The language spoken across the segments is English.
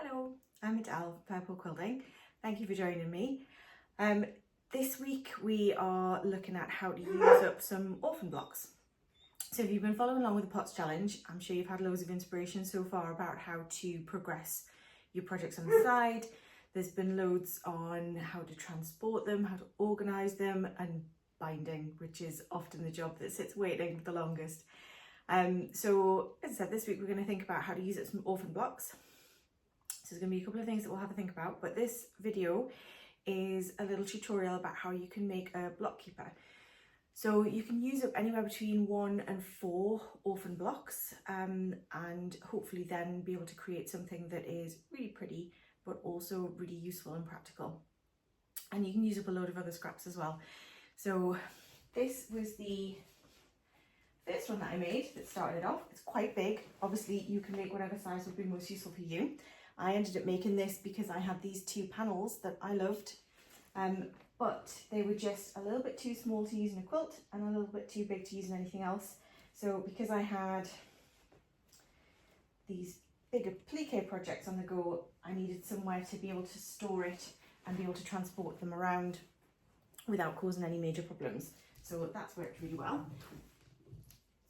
Hello, I'm Adele, Purple Quilting. Thank you for joining me. This week we are looking at how to use up some orphan blocks. So if you've been following along with the Pots Challenge, I'm sure you've had loads of inspiration so far about how to progress your projects on the side. There's been loads on how to transport them, how to organise them, and binding, which is often the job that sits waiting the longest. So as I said, this week we're going to think about how to use up some orphan blocks. So there's going to be a couple of things that we'll have to think about, but this video is a little tutorial about how you can make a block keeper. So you can use up anywhere between 1 and 4 orphan blocks and hopefully then be able to create something that is really pretty but also really useful and practical. And you can use up a load of other scraps as well. So this was the first one that I made that started off. It's quite big. Obviously you can make whatever size would be most useful for you. I ended up making this because I had these 2 panels that I loved, but they were just a little bit too small to use in a quilt and a little bit too big to use in anything else. So because I had these bigger plique projects on the go, I needed somewhere to be able to store it and be able to transport them around without causing any major problems. So that's worked really well.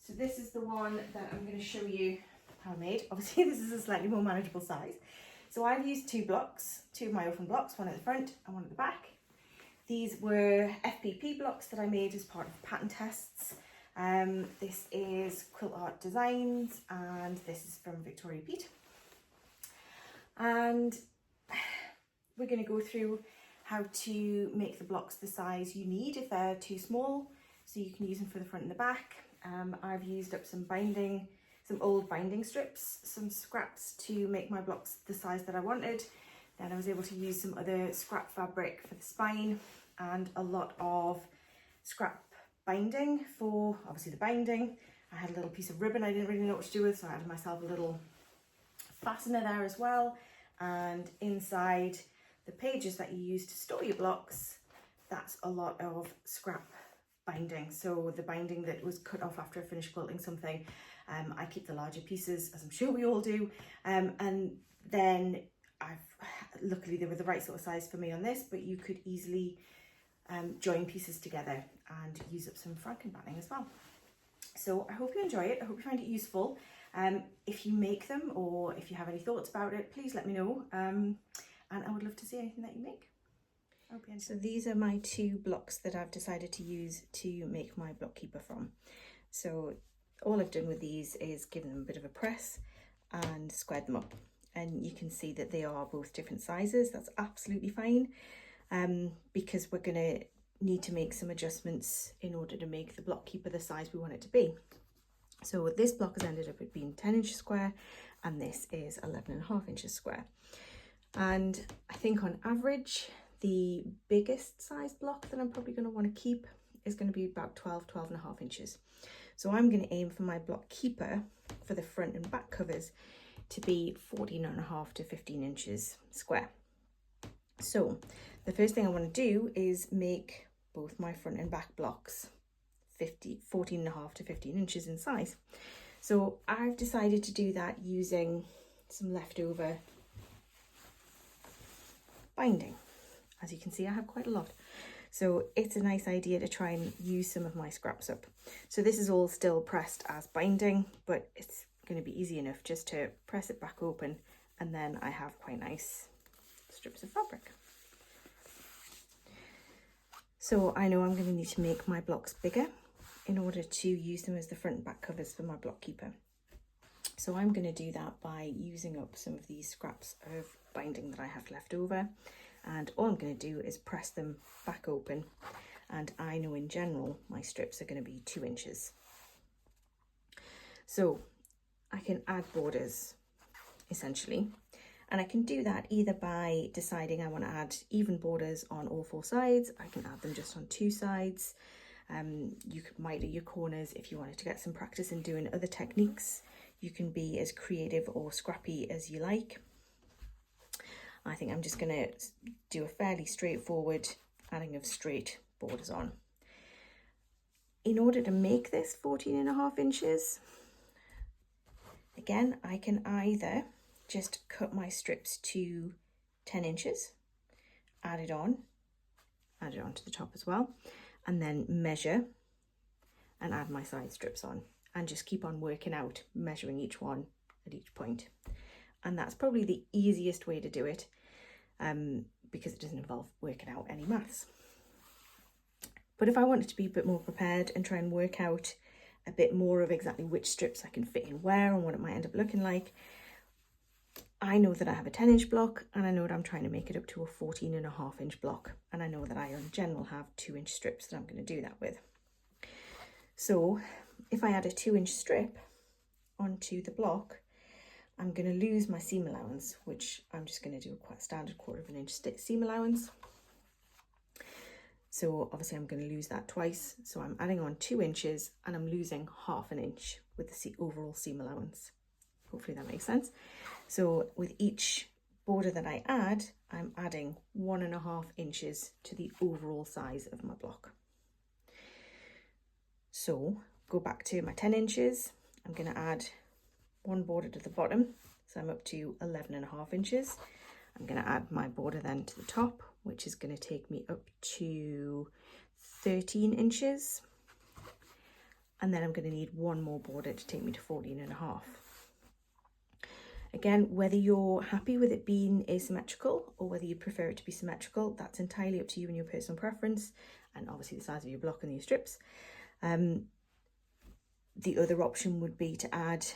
So this is the one that I'm going to show you how I made. Obviously this is a slightly more manageable size. So I've used 2 blocks, 2 of my orphan blocks, one at the front and one at the back. These were FPP blocks that I made as part of pattern tests. This is Quilt Art Designs and this is from Victoria Peat. And we're going to go through how to make the blocks the size you need if they're too small, so you can use them for the front and the back. I've used up some old binding strips, some scraps to make my blocks the size that I wanted. Then I was able to use some other scrap fabric for the spine and a lot of scrap binding for obviously the binding. I had a little piece of ribbon I didn't really know what to do with, so I added myself a little fastener there as well. And inside the pages that you use to store your blocks, that's a lot of scrap binding. So the binding that was cut off after I finished quilting something, I keep the larger pieces, as I'm sure we all do, and then luckily they were the right sort of size for me on this, but you could easily join pieces together and use up some frankenbatting as well. So I hope you enjoy it. I hope you find it useful. If you make them or if you have any thoughts about it, please let me know, and I would love to see anything that you make. So these are my 2 blocks that I've decided to use to make my block keeper from. So all I've done with these is given them a bit of a press and squared them up, and you can see that they are both different sizes. That's absolutely fine, because we're going to need to make some adjustments in order to make the block keeper the size we want it to be. So this block has ended up being 10 inches square and this is 11.5 inches square, and I think on average the biggest size block that I'm probably going to want to keep is going to be about 12.5 inches. So I'm going to aim for my block keeper for the front and back covers to be 14.5 to 15 inches square. So the first thing I want to do is make both my front and back blocks 14.5 to 15 inches in size. So I've decided to do that using some leftover binding. As you can see, I have quite a lot. So it's a nice idea to try and use some of my scraps up. So this is all still pressed as binding, but it's going to be easy enough just to press it back open, and then I have quite nice strips of fabric. So I know I'm going to need to make my blocks bigger in order to use them as the front and back covers for my block keeper. So I'm going to do that by using up some of these scraps of binding that I have left over. And all I'm going to do is press them back open, and I know in general my strips are going to be 2 inches. So I can add borders essentially, and I can do that either by deciding I want to add even borders on all 4 sides. I can add them just on 2 sides. You might do your corners if you wanted to get some practice in doing other techniques. You can be as creative or scrappy as you like. I think I'm just going to do a fairly straightforward adding of straight borders on. In order to make this 14.5 inches, again, I can either just cut my strips to 10 inches, add it on to the top as well, and then measure and add my side strips on, and just keep on working out, measuring each one at each point. And that's probably the easiest way to do it, because it doesn't involve working out any maths. But if I wanted to be a bit more prepared and try and work out a bit more of exactly which strips I can fit in where and what it might end up looking like, I know that I have a 10-inch block, and I know that I'm trying to make it up to a 14.5-inch block, and I know that I in general have 2-inch strips that I'm going to do that with. So if I add a 2-inch strip onto the block, I'm going to lose my seam allowance, which I'm just going to do a quite standard 1/4 inch seam allowance. So obviously I'm going to lose that twice. So I'm adding on 2 inches and I'm losing 1/2 inch with the overall seam allowance. Hopefully that makes sense. So with each border that I add, I'm adding 1.5 inches to the overall size of my block. So go back to my 10 inches. I'm going to add 1 border to the bottom. So I'm up to 11.5 inches. I'm going to add my border then to the top, which is going to take me up to 13 inches. And then I'm going to need 1 more border to take me to 14.5. Again, whether you're happy with it being asymmetrical or whether you prefer it to be symmetrical, that's entirely up to you and your personal preference, and obviously the size of your block and your strips. The other option would be to add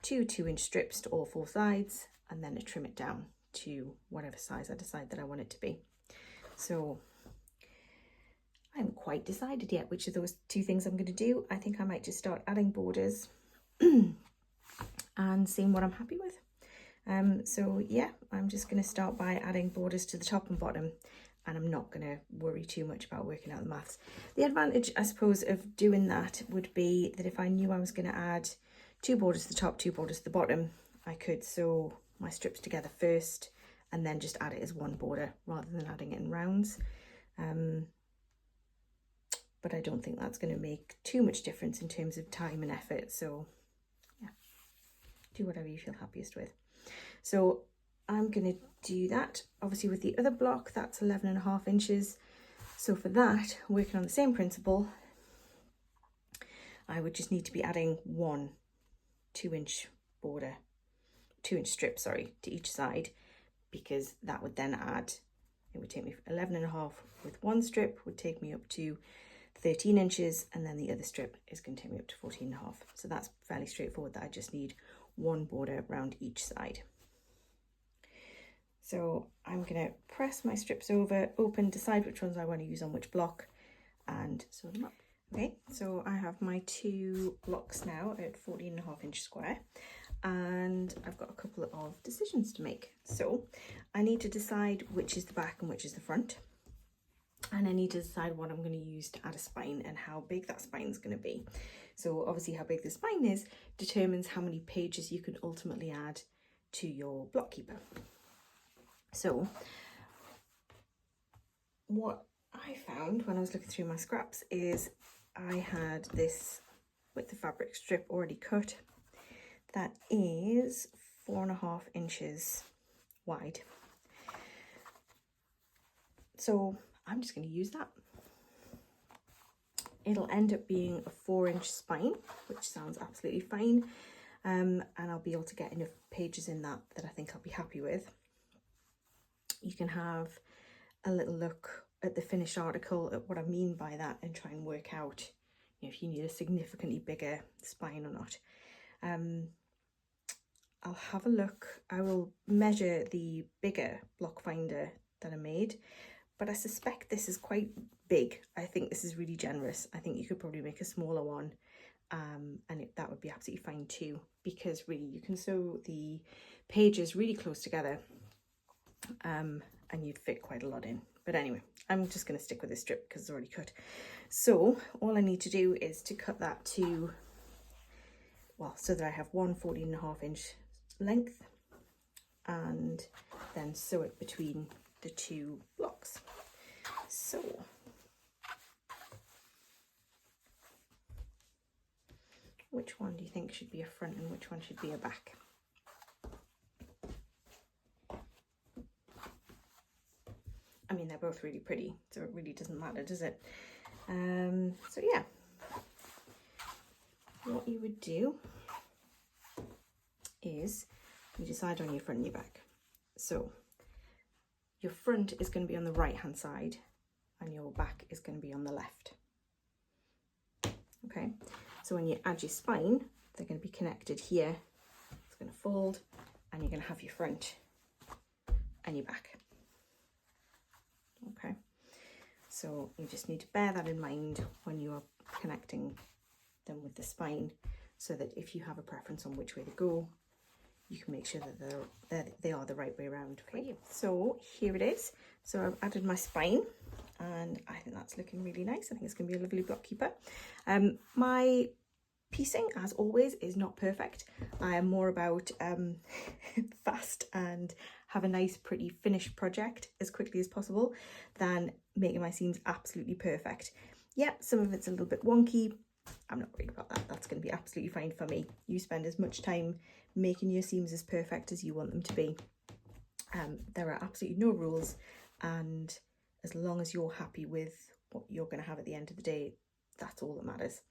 2 2-inch strips to all 4 sides and then to trim it down to whatever size I decide that I want it to be. So I haven't quite decided yet which of those 2 things I'm going to do. I think I might just start adding borders and seeing what I'm happy with. So yeah, I'm just going to start by adding borders to the top and bottom, and I'm not going to worry too much about working out the maths. The advantage, I suppose, of doing that would be that if I knew I was going to add 2 borders to the top, 2 borders to the bottom, I could sew my strips together first and then just add it as 1 border rather than adding it in rounds. But I don't think that's going to make too much difference in terms of time and effort. So yeah, do whatever you feel happiest with. So I'm going to do that. Obviously with the other block, that's 11.5 inches. So for that, working on the same principle, I would just need to be adding 1 2-inch border, 2-inch strip, sorry, to each side, because that would then add, it would take me 11.5 with 1 strip, would take me up to 13 inches, and then the other strip is going to take me up to 14.5. So that's fairly straightforward, that I just need 1 border around each side. So I'm going to press my strips over, open, decide which ones I want to use on which block, and sew them up. Okay, so I have my 2 blocks now at 14.5 inch square, and I've got a couple of decisions to make. So I need to decide which is the back and which is the front, and I need to decide what I'm going to use to add a spine and how big that spine is going to be. So obviously how big the spine is determines how many pages you can ultimately add to your block keeper. So what I found when I was looking through my scraps is I had this width of fabric strip already cut that is 4.5 inches wide. So I'm just going to use that. It'll end up being a 4-inch spine, which sounds absolutely fine, and I'll be able to get enough pages in that I think I'll be happy with. You can have a little look at the finished article at what I mean by that and try and work out, you know, if you need a significantly bigger spine or not. I'll have a look. I will measure the bigger block finder that I made, but I suspect this is quite big. I think this is really generous. I think you could probably make a smaller one, and that would be absolutely fine too, because really you can sew the pages really close together, and you'd fit quite a lot in. But anyway, I'm just going to stick with this strip because it's already cut. So all I need to do is to cut that to, well, so that I have one 14.5 inch length, and then sew it between the 2 blocks. So which one do you think should be a front and which one should be a back? both really pretty, so it really doesn't matter, does it? So yeah, what you would do is you decide on your front and your back. So your front is going to be on the right hand side and your back is going to be on the left. Okay, so when you add your spine, they're going to be connected here. It's going to fold and you're going to have your front and your back. Okay, so you just need to bear that in mind when you are connecting them with the spine, so that if you have a preference on which way to go, you can make sure that they are the right way around for you. So here it is. So I've added my spine and I think that's looking really nice. I think it's going to be a lovely block keeper. My piecing, as always, is not perfect. I am more about fast and have a nice pretty finished project as quickly as possible than making my seams absolutely perfect. Yeah, some of it's a little bit wonky. I'm not worried about that. That's going to be absolutely fine for me. You spend as much time making your seams as perfect as you want them to be. There are absolutely no rules, and as long as you're happy with what you're going to have at the end of the day, that's all that matters.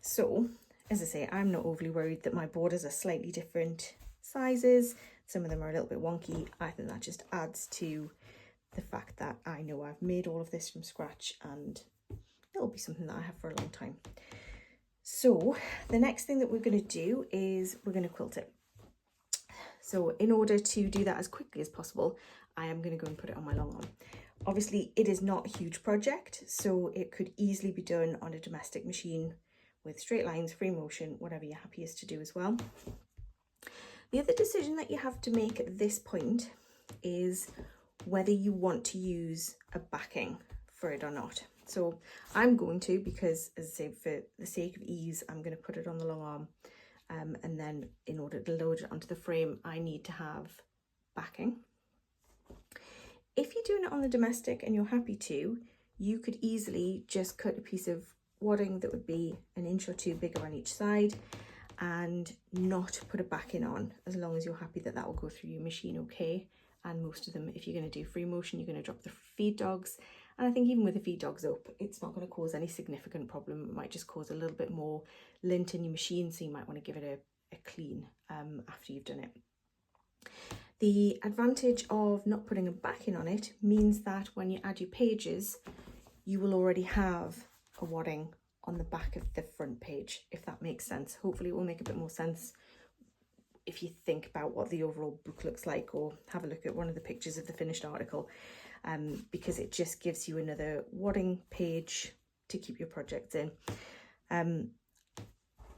So, as I say, I'm not overly worried that my borders are slightly different sizes. Some of them are a little bit wonky. I think that just adds to the fact that I know I've made all of this from scratch and it'll be something that I have for a long time. So the next thing that we're going to do is we're going to quilt it. So in order to do that as quickly as possible, I am going to go and put it on my long arm. Obviously, it is not a huge project, so it could easily be done on a domestic machine with straight lines, free motion, whatever you're happiest to do as well. The other decision that you have to make at this point is whether you want to use a backing for it or not. So I'm going to, because as I say, for the sake of ease, I'm going to put it on the long arm. And then in order to load it onto the frame, I need to have backing. If you're doing it on the domestic and you're happy to, you could easily just cut a piece of wadding that would be an inch or two bigger on each side and not put a backing on, as long as you're happy that that will go through your machine okay. And most of them, if you're going to do free motion, you're going to drop the feed dogs. And I think even with the feed dogs up, it's not going to cause any significant problem. It might just cause a little bit more lint in your machine, so you might want to give it a clean after you've done it. The advantage of not putting a backing on it means that when you add your pages, you will already have a wadding on the back of the front page, if that makes sense. Hopefully it will make a bit more sense if you think about what the overall book looks like, or have a look at one of the pictures of the finished article, because it just gives you another wadding page to keep your projects in.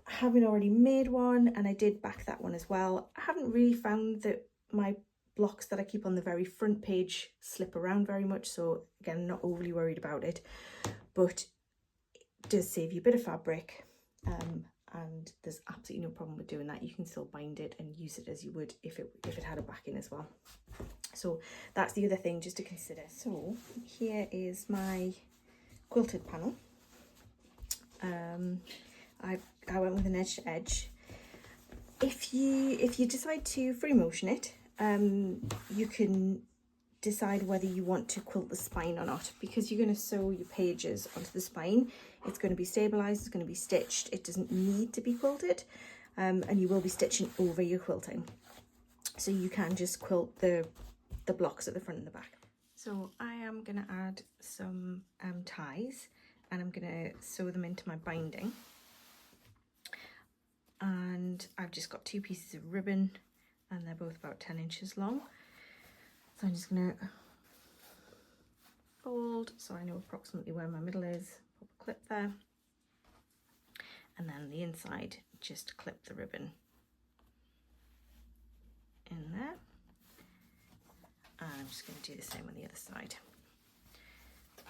Having already made one, and I did back that one as well, I haven't really found that my blocks that I keep on the very front page slip around very much, so again, I'm not overly worried about it, but it does save you a bit of fabric, and there's absolutely no problem with doing that. You can still bind it and use it as you would if it had a backing as well. So that's the other thing just to consider. So here is my quilted panel. I went with an edge to edge. If you decide to free motion it, you can decide whether you want to quilt the spine or not, because you're going to sew your pages onto the spine. It's going to be stabilized, it's going to be stitched. It doesn't need to be quilted, and you will be stitching over your quilting. So you can just quilt the blocks at the front and the back. So I am going to add some ties, and I'm going to sew them into my binding. And I've just got 2 pieces of ribbon, and they're both about 10 inches long. So I'm just going to fold so I know approximately where my middle is, pop a clip there, and then on the inside just clip the ribbon in there. And I'm just going to do the same on the other side. So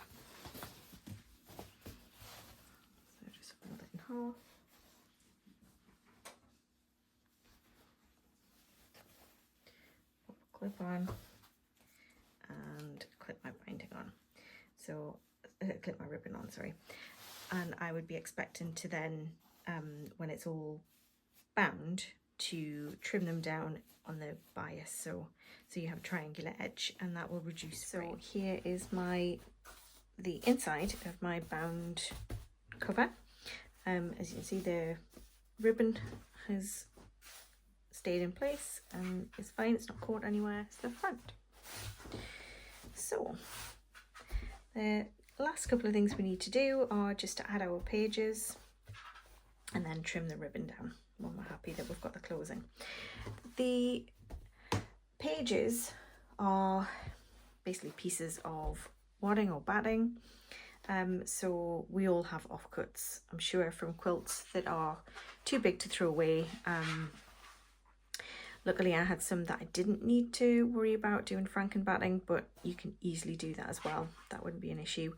just fold it in half. Pop a clip on and clip my binding on. So clip my ribbon on, sorry. And I would be expecting to then, when it's all bound, to trim them down on the bias, so you have a triangular edge, and that will reduce fraying. So here is the inside of my bound cover. As you can see, the ribbon has stayed in place and it's fine, it's not caught anywhere. It's the front. So the last couple of things we need to do are just to add our pages and then trim the ribbon down when we're happy that we've got the closing. The pages are basically pieces of wadding or batting. So we all have offcuts, I'm sure, from quilts that are too big to throw away. Luckily I had some that I didn't need to worry about doing franken batting, but you can easily do that as well. That wouldn't be an issue.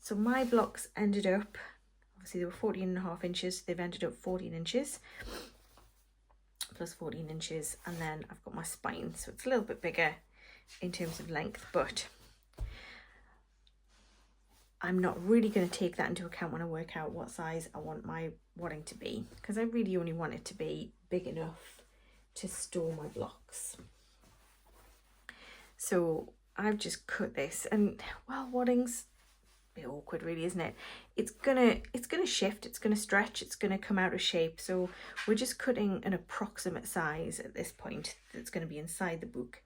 So my blocks ended up, obviously they were 14.5 inches, they've ended up 14 inches plus 14 inches, and then I've got my spine, so it's a little bit bigger in terms of length, but I'm not really going to take that into account when I work out what size I want my wadding to be, because I really only want it to be big enough to store my blocks. So I've just cut this, and well, wadding's a bit awkward really, isn't it? It's gonna shift, it's gonna stretch, it's gonna come out of shape, so we're just cutting an approximate size at this point that's going to be inside the book.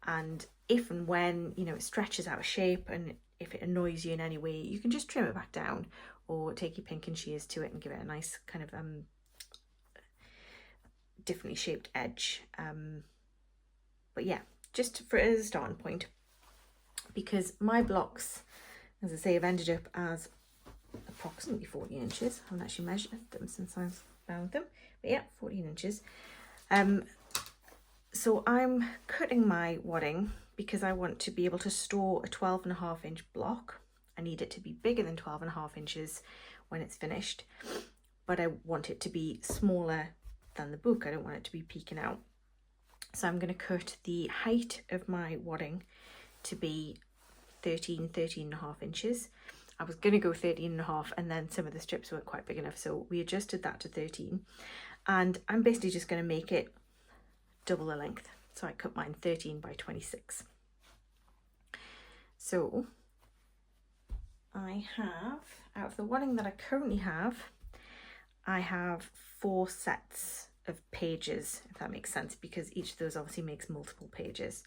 And if and when, you know, it stretches out of shape and if it annoys you in any way, you can just trim it back down or take your pinking shears to it and give it a nice kind of differently shaped edge. But yeah, just for as a starting point, because my blocks, as I say, have ended up as approximately 14 inches. I haven't actually measured them since I've bound them, but yeah, 14 inches. So I'm cutting my wadding because I want to be able to store a 12.5 inch block. I need it to be bigger than 12.5 inches when it's finished, but I want it to be smaller than the book. I don't want it to be peeking out. So I'm going to cut the height of my wadding to be 13.5 inches. I was going to go 13.5, and then some of the strips weren't quite big enough, so we adjusted that to 13. And I'm basically just going to make it double the length. So I cut mine 13 by 26. So I have, out of the wadding that I currently have, I have 4 sets of pages, if that makes sense, because each of those obviously makes multiple pages.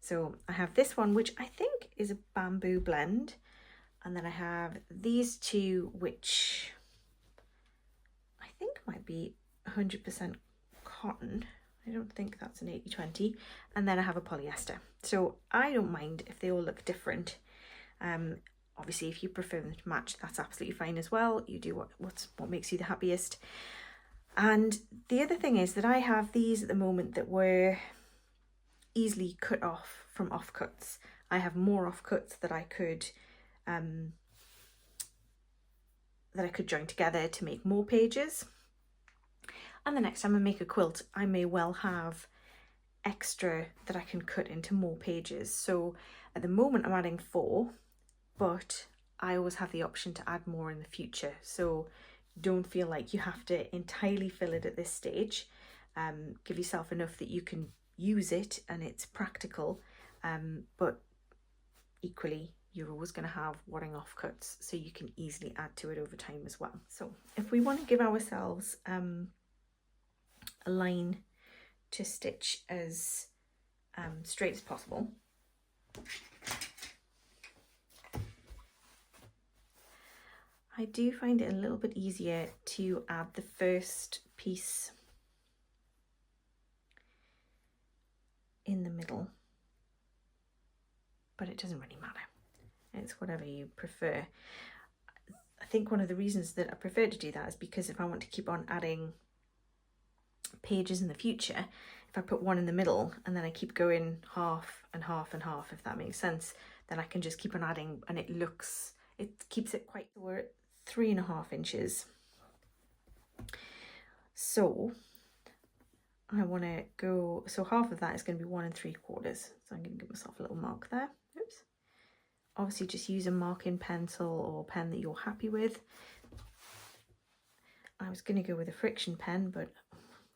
So I have this one, which I think is a bamboo blend, and then I have these two, which I think might be 100% cotton. I don't think that's an 80-20, and then I have a polyester. So I don't mind if they all look different. Obviously, if you prefer them to match, that's absolutely fine as well. You do what makes you the happiest. And the other thing is that I have these at the moment that were easily cut off from offcuts. I have more offcuts that I could join together to make more pages. And the next time I make a quilt, I may well have extra that I can cut into more pages. So at the moment I'm adding 4, but I always have the option to add more in the future. So don't feel like you have to entirely fill it at this stage. Give yourself enough that you can use it and it's practical, but equally you're always going to have wadding offcuts, so you can easily add to it over time as well. So if we want to give ourselves a line to stitch as straight as possible, I do find it a little bit easier to add the first piece in the middle, but it doesn't really matter. It's whatever you prefer. I think one of the reasons that I prefer to do that is because if I want to keep on adding pages in the future, if I put one in the middle and then I keep going half and half and half, if that makes sense, then I can just keep on adding, and it keeps it quite, we're at 3.5 inches. So I want to go, so half of that is going to be 1 3/4. So I'm going to give myself a little mark there. Oops. Obviously just use a marking pencil or pen that you're happy with. I was going to go with a friction pen, but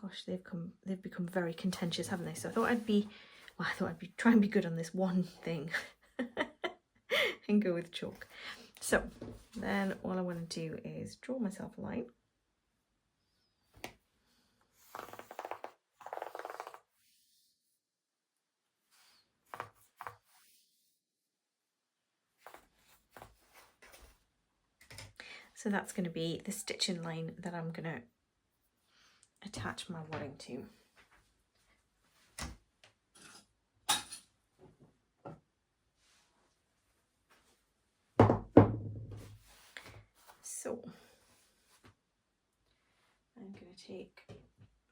gosh, they've become very contentious, haven't they? So I thought I'd be try and be good on this one thing and go with chalk. So then all I want to do is draw myself a line. So that's going to be the stitching line that I'm going to attach my wadding to. So I'm going to take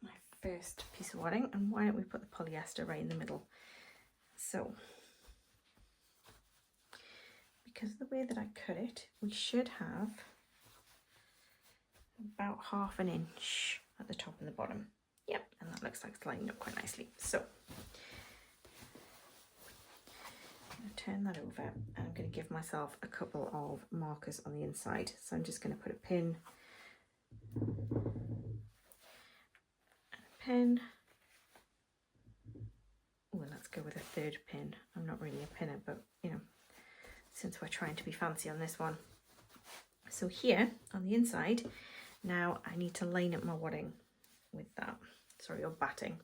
my first piece of wadding, and why don't we put the polyester right in the middle? So because of the way that I cut it, we should have about 1/2 inch at the top and the bottom. Yep, and that looks like it's lining up quite nicely. So I'm going to turn that over, and I'm going to give myself a couple of markers on the inside. So I'm just going to put a pin and a pin. Well, let's go with a third pin. I'm not really a pinner, but you know, since we're trying to be fancy on this one. So here on the inside, now I need to line up my wadding with that, sorry, or batting,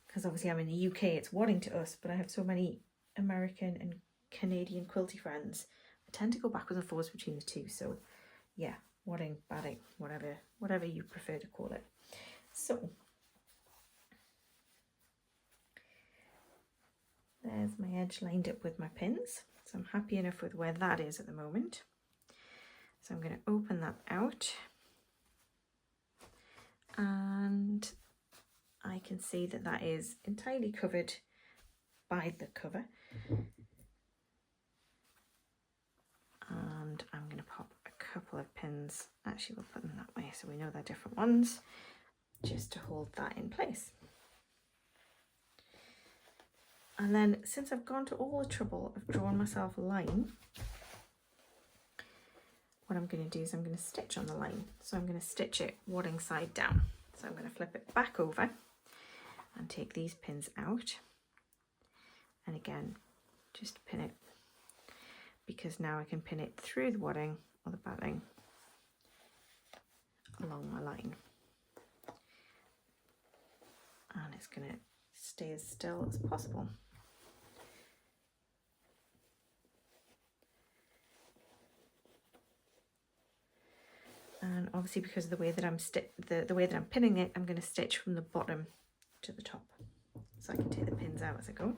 because obviously I'm in the UK, it's wadding to us, but I have so many American and Canadian quilty friends. I tend to go backwards and forwards between the two, so yeah, wadding, batting, whatever you prefer to call it. So there's my edge lined up with my pins, so I'm happy enough with where that is at the moment. So I'm going to open that out, and I can see that that is entirely covered by the cover. And I'm going to pop a couple of pins, actually we'll put them that way so we know they're different ones, just to hold that in place. And then since I've gone to all the trouble of drawing myself a line, what I'm going to do is I'm going to stitch on the line. So I'm going to stitch it wadding side down. So I'm going to flip it back over and take these pins out. And again, just pin it, because now I can pin it through the wadding or the batting along my line. And it's going to stay as still as possible. And obviously, because of the way that I'm the way that I'm pinning it, I'm going to stitch from the bottom to the top, so I can take the pins out as I go.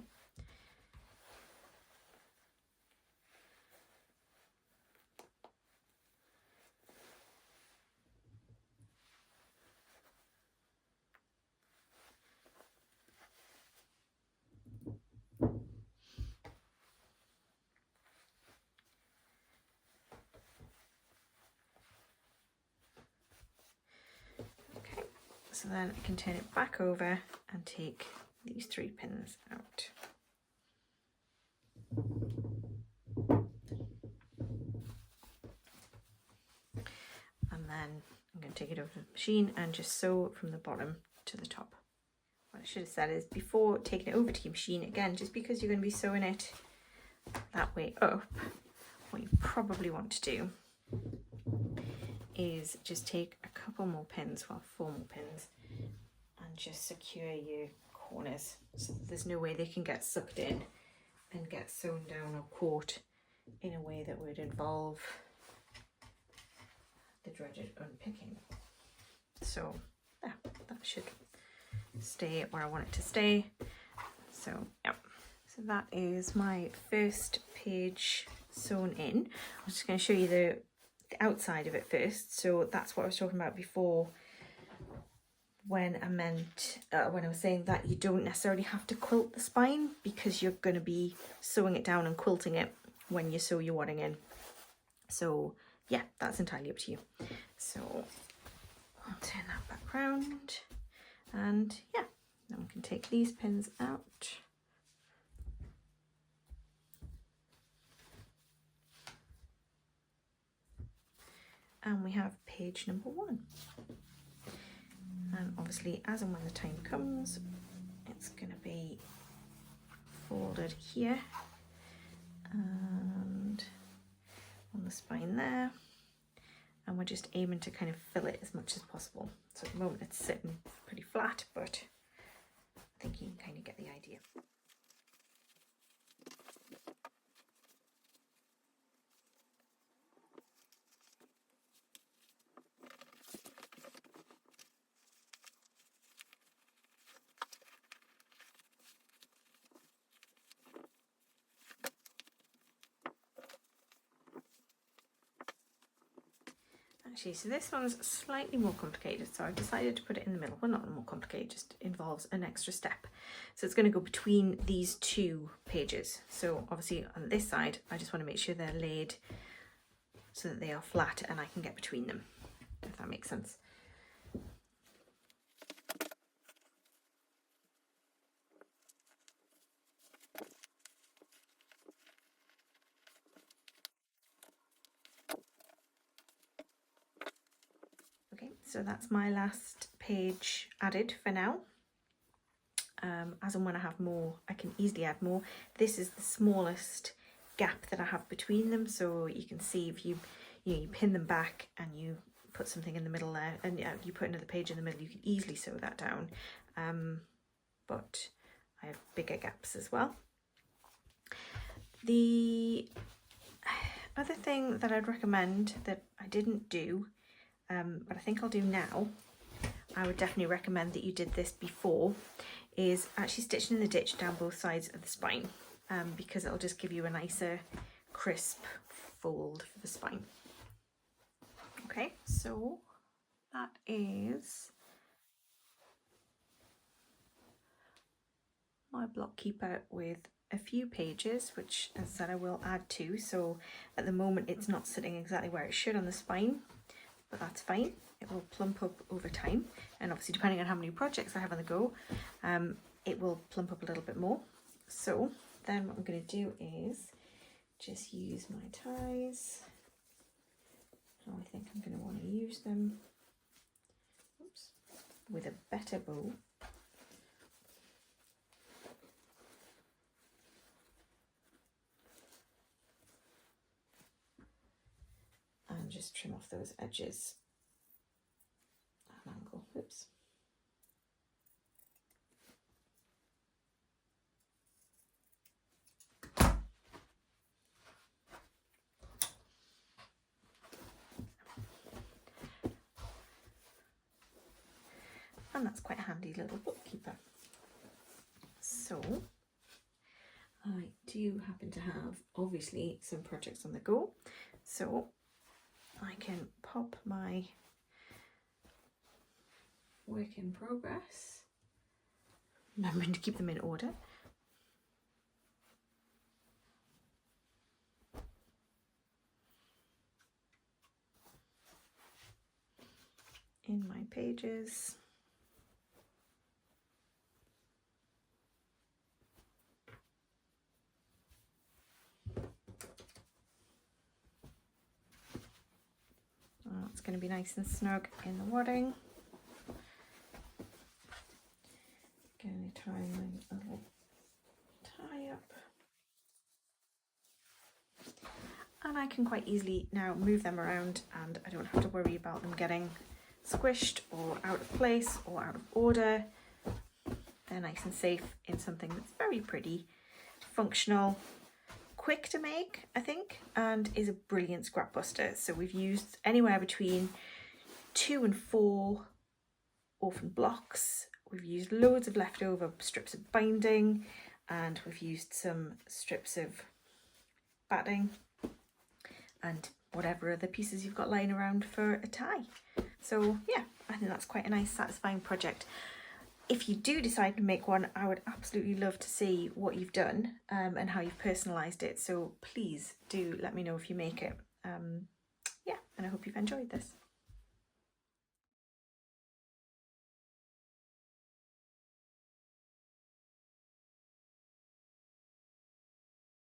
So then I can turn it back over and take these 3 pins out. And then I'm going to take it over to the machine and just sew from the bottom to the top. What I should have said is, before taking it over to your machine, again, just because you're going to be sewing it that way up, what you probably want to do is just take a couple more pins, well, 4 more pins, and just secure your corners so that there's no way they can get sucked in and get sewn down or caught in a way that would involve the dreaded unpicking. So yeah, that should stay where I want it to stay. So yeah, so that is my first page sewn in. I'm just going to show you the outside of it first. So that's what I was talking about before when I meant when I was saying that you don't necessarily have to quilt the spine, because you're going to be sewing it down and quilting it when you sew your wadding in. So yeah, that's entirely up to you. So I'll turn that back round, and yeah, then we can take these pins out. and we have page number 1. And obviously, as and when the time comes, it's going to be folded here and on the spine there, and we're just aiming to kind of fill it as much as possible. So at the moment it's sitting pretty flat, but I think you can kind of get the idea. Actually, so this one's slightly more complicated, so I've decided to put it in the middle. Well, not more complicated, just involves an extra step. So it's going to go between these 2 pages. So obviously on this side, I just want to make sure they're laid so that they are flat and I can get between them, if that makes sense. Okay, so that's my last page added for now. As and when I have more, I can easily add more. This is the smallest gap that I have between them, so you can see if you pin them back and you put something in the middle there, and you put another page in the middle, you can easily sew that down. But I have bigger gaps as well. The other thing that I'd recommend that I didn't do, but I think I'll do now, I would definitely recommend that you did this before, is actually stitching in the ditch down both sides of the spine, because it'll just give you a nicer crisp fold for the spine. Okay, so that is my block keeper with a few pages, which as I said I will add to. So at the moment it's not sitting exactly where it should on the spine, but that's fine. It will plump up over time, and obviously depending on how many projects I have on the go, it will plump up a little bit more. So then what I'm going to do is just use my ties. How I think I'm going to want to use them. Oops. With a better bow. And just trim off those edges at an angle. Oops. And that's quite a handy little bookkeeper. So I do happen to have obviously some projects on the go, so I can pop my work in progress, remembering to keep them in order, in my pages. It's going to be nice and snug in the wadding. Going to tie my little tie up. And I can quite easily now move them around, and I don't have to worry about them getting squished or out of place or out of order. They're nice and safe in something that's very pretty, functional, quick to make, I think, and is a brilliant scrap buster. So we've used anywhere between 2 and 4 orphan blocks. We've used loads of leftover strips of binding, and we've used some strips of batting and whatever other pieces you've got lying around for a tie. So yeah, I think that's quite a nice satisfying project. If you do decide to make one, I would absolutely love to see what you've done and how you've personalised it. So please do let me know if you make it. Yeah, and I hope you've enjoyed this.